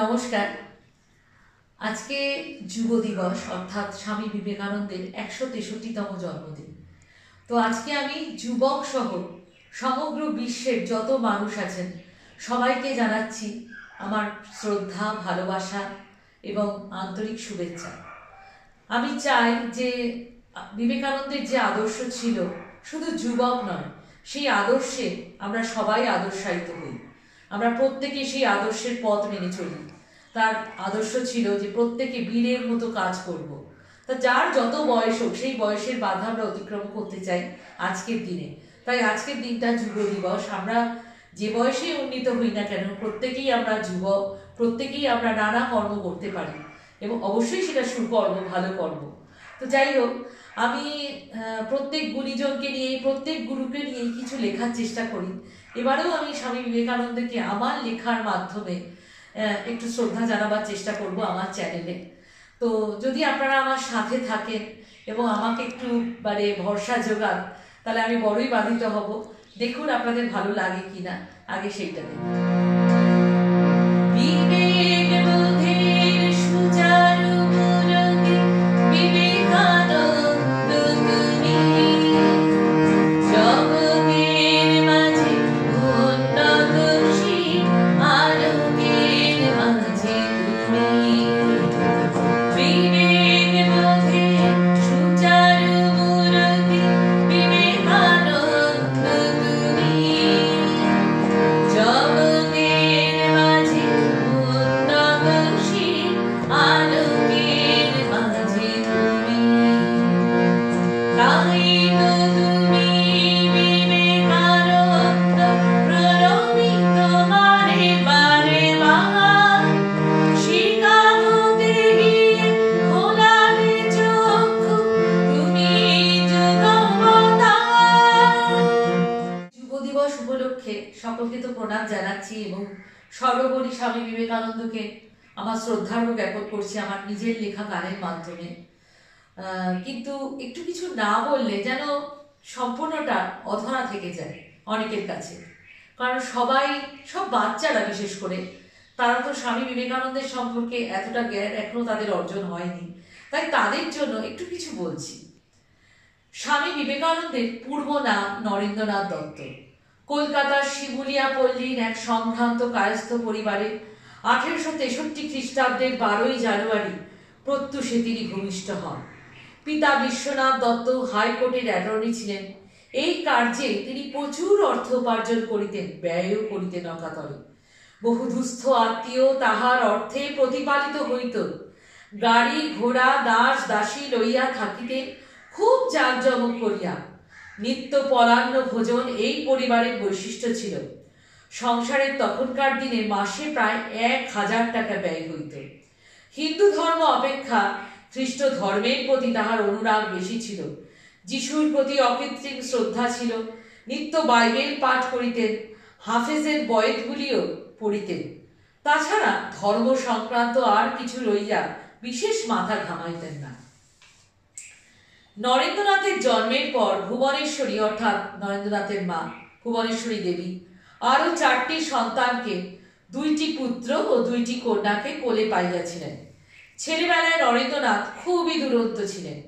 নমস্কার। আজকে যুব দিবস অর্থাৎ স্বামী বিবেকানন্দের ১৬৩তম জন্মদিন। তো আজকে আমি যুবক সহ সমগ্র বিশ্বের যত মানুষ আছেন সবাইকে জানাচ্ছি আমার শ্রদ্ধা, ভালোবাসা এবং আন্তরিক শুভেচ্ছা। আমি চাই যে বিবেকানন্দের যে আদর্শ ছিল শুধু যুবক নয়, সেই আদর্শে আমরা সবাই আদর্শায়িত হই। আমরা প্রত্যেকে সেই আদর্শের পথ মেনে চলি। তার আদর্শ ছিল যে প্রত্যেকে বীরের মতো কাজ করব। তা যার যত বয়স হোক সেই বয়সের বাধা আমরা অতিক্রম করতে চাই আজকের দিনে। তাই আজকের দিনটা যুব দিবস। আমরা যে বয়সে উন্নীত হই না কেন প্রত্যেকেই আমরা যুবক, প্রত্যেকেই আমরা নানা কর্ম করতে পারি এবং অবশ্যই সেটা সুকর্ম, ভালো কর্ম। তো যাই হোক, আমি প্রত্যেক গুণীজনকে নিয়ে, প্রত্যেক গুরুকে নিয়ে কিছু লেখার চেষ্টা করি। এবারেও আমি স্বামী বিবেকানন্দকে আমার লেখার মাধ্যমে একটু শ্রদ্ধা জানাবার চেষ্টা করব আমার চ্যানেলে। তো যদি আপনারা আমার সাথে থাকেন এবং আমাকে একটু ভরসা যোগান, তাহলে আমি বড়ই বাধিত হব। দেখুন আপনাদের ভালো লাগে কিনা, আগে সেইটা দেখুন। সকলকে তো প্রণাম জানাচ্ছি এবং সর্বোপরি স্বামী বিবেকানন্দকে আমার শ্রদ্ধার্ঘ জ্ঞাপন করছি আমার নিজের লেখা গানের মাধ্যমে। কিন্তু একটু কিছু না বললে যেন সম্পূর্ণটা অধরা থেকে যায় অনেকের কাছে। কারণ সব বাচ্চারা বিশেষ করে, তারা তো স্বামী বিবেকানন্দের সম্পর্কে এতটা জ্ঞান এখনো তাদের অর্জন হয়নি। তাই তাদের জন্য একটু কিছু বলছি। স্বামী বিবেকানন্দের পূর্ব নাম নরেন্দ্রনাথ দত্ত। কলকাতার শিমুলিয়া পল্লীর এক সম্ভ্রান্ত কায়স্থ পরিবারে 1863 খ্রিস্টাব্দের 12ই জানুয়ারি প্রত্যুষে তিনি ভূমিষ্ঠ হন। পিতা বিশ্বনাথ দত্ত হাইকোর্টের অ্যাটর্নি ছিলেন। এই কার্যে তিনি প্রচুর অর্থ উপার্জন করিতেন, ব্যয়ও করিতেন অকাতরে। বহু দুস্থ আত্মীয় তাহার অর্থে প্রতিপালিত হইত। গাড়ি ঘোড়া দাস দাসী লইয়া থাকিতেন খুব জাঁকজমক করিয়া। নিত্য পলান্ন ভোজন এই পরিবারের বৈশিষ্ট্য ছিল। সংসারের তখনকার দিনে মাসে প্রায় 1000 টাকা ব্যয় হইত। হিন্দু ধর্ম অপেক্ষা খ্রিস্ট ধর্মের প্রতি তাহার অনুরাগ বেশি ছিল। যিশুর প্রতি অকৃত্রিম শ্রদ্ধা ছিল। নিত্য বাইবেল পাঠ করিতেন, হাফেজের বয়েতগুলিও পড়িতেন। তাছাড়া ধর্ম সংক্রান্ত আর কিছু লইয়া বিশেষ মাথা ঘামাইতেন না। নরেন্দ্রনাথের জন্মের পর ভুবনেশ্বরী অর্থাৎ নরেন্দ্রনাথের মা ভুবনেশ্বরী দেবী আরো 4টি সন্তানকে, 2টি পুত্র ও 2টি কন্যাকে কোলে পাইয়াছিলেন। ছেলেবেলায় নরেন্দ্রনাথ খুবই দুরন্ত ছিলেন।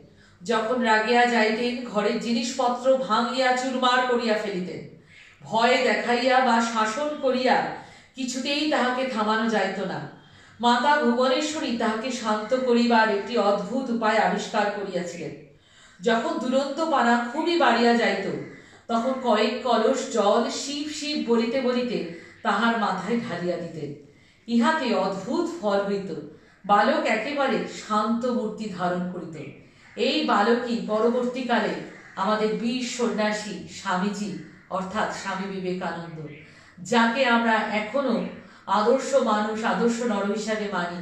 যখন রাগিয়া যাইতেন ঘরের জিনিসপত্র ভাঙিয়া চুরমার করিয়া ফেলিতেন। ভয় দেখাইয়া বা শাসন করিয়া কিছুতেই তাহাকে থামানো যাইত না। মাতা ভুবনেশ্বরী তাহাকে শান্ত করিবার একটি অদ্ভুত উপায় আবিষ্কার করিয়াছিলেন। যখন দুরন্ত পানা খুবই বাড়িয়া যাইত, তখন কয়েক কলস জল শিব শিব বলিতে বলিতে তাহার মাথায় ঢালিয়া দিতেন। ইহাতে অদ্ভুত ফল হইত। বালক একেবারে শান্ত মূর্তি ধারণ করিত। এই বালকই পরবর্তীকালে আমাদের বীর সন্ন্যাসী স্বামীজি অর্থাৎ স্বামী বিবেকানন্দ, যাকে আমরা এখনো আদর্শ মানুষ, আদর্শ নর হিসাবে মানি।